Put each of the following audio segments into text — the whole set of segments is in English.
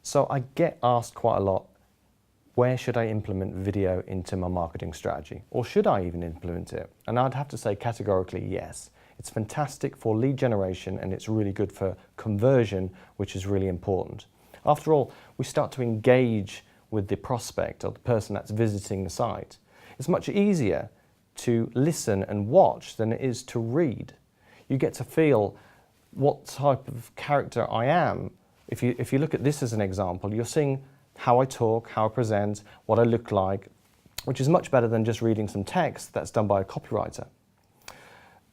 So I get asked quite a lot, where should I implement video into my marketing strategy? Or should I even implement it? And I'd have to say categorically yes. It's fantastic for lead generation and it's really good for conversion, which is really important. After all, we start to engage with the prospect or the person that's visiting the site. It's much easier to listen and watch than it is to read. You get to feel what type of character I am. If you look at this as an example, you're seeing how I talk, how I present, what I look like, which is much better than just reading some text that's done by a copywriter.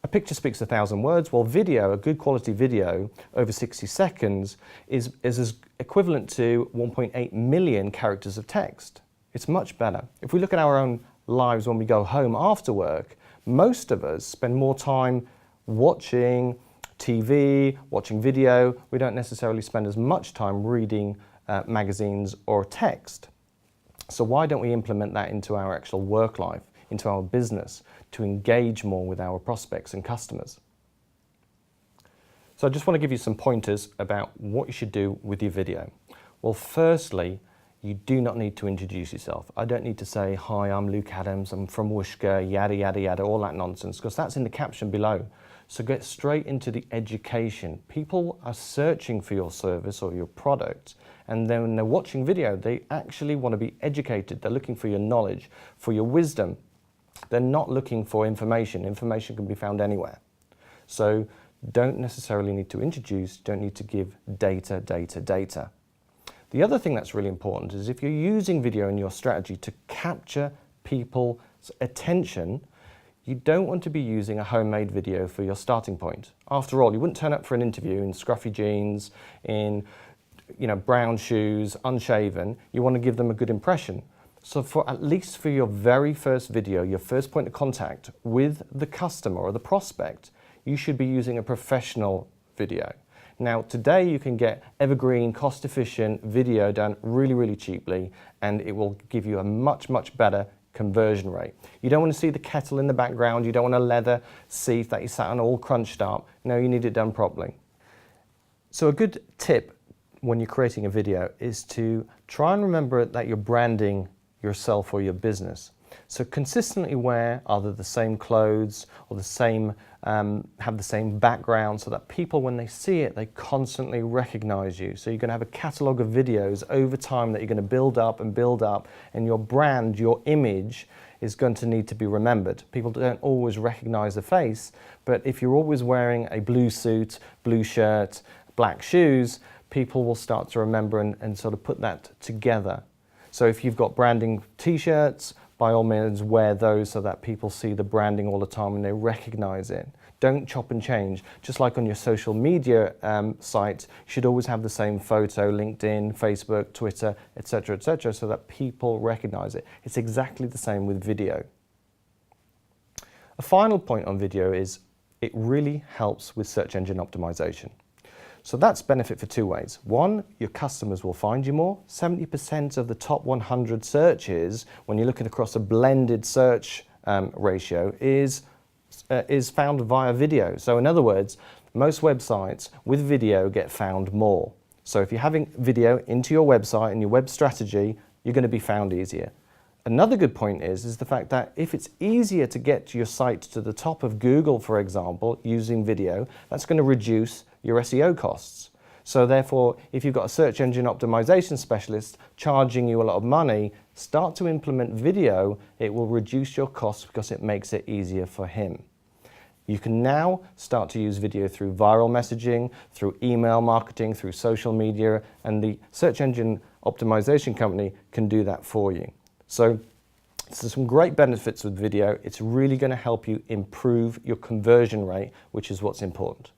A picture speaks 1,000 words, while video, a good quality video over 60 seconds is as equivalent to 1.8 million characters of text. It's much better. If we look at our own lives when we go home after work, most of us spend more time watching TV, watching video. We don't necessarily spend as much time reading magazines or text. So why don't we implement that into our actual work life, into our business, to engage more with our prospects and customers? So I just want to give you some pointers about what you should do with your video. Well, firstly, you do not need to introduce yourself. I don't need to say, hi, I'm Luke Adams, I'm from Worcester, yada, yada, yada, all that nonsense, because that's in the caption below. So get straight into the education. People are searching for your service or your product, and then when they're watching video, they actually want to be educated. They're looking for your knowledge, for your wisdom. They're not looking for information. Information can be found anywhere. So don't necessarily need to introduce, don't need to give data, data, data. The other thing that's really important is if you're using video in your strategy to capture people's attention, you don't want to be using a homemade video for your starting point. After all, you wouldn't turn up for an interview in scruffy jeans, in brown shoes, unshaven. You want to give them a good impression. So at least for your very first video, your first point of contact with the customer or the prospect, you should be using a professional video. Now today you can get evergreen, cost-efficient video done really, really cheaply, and it will give you a much, much better conversion rate. You don't want to see the kettle in the background, you don't want a leather seat that you sat on all crunched up. No, you need it done properly. So a good tip when you're creating a video is to try and remember that you're branding yourself or your business. So consistently wear either the same clothes or the same, have the same background so that people, when they see it, they constantly recognize you. So you're going to have a catalog of videos over time that you're going to build up, and your brand, your image is going to need to be remembered. People don't always recognize the face, but if you're always wearing a blue suit, blue shirt, black shoes, people will start to remember and sort of put that together. So if you've got branding t-shirts, by all means wear those so that people see the branding all the time and they recognize it. Don't chop and change. Just like on your social media site, you should always have the same photo, LinkedIn, Facebook, Twitter, etc., so that people recognize it. It's exactly the same with video. A final point on video is it really helps with search engine optimization. So that's benefit for two ways. One, your customers will find you more. 70% of the top 100 searches, when you're looking across a blended search ratio, is found via video. So in other words, most websites with video get found more. So if you're having video into your website and your web strategy, you're going to be found easier. Another good point is the fact that if it's easier to get your site to the top of Google, for example, using video, that's going to reduce your SEO costs. So therefore, if you've got a search engine optimization specialist charging you a lot of money, start to implement video. It will reduce your costs because it makes it easier for him. You can now start to use video through viral messaging, through email marketing, through social media, and the search engine optimization company can do that for you. So there's some great benefits with video. It's really going to help you improve your conversion rate, which is what's important.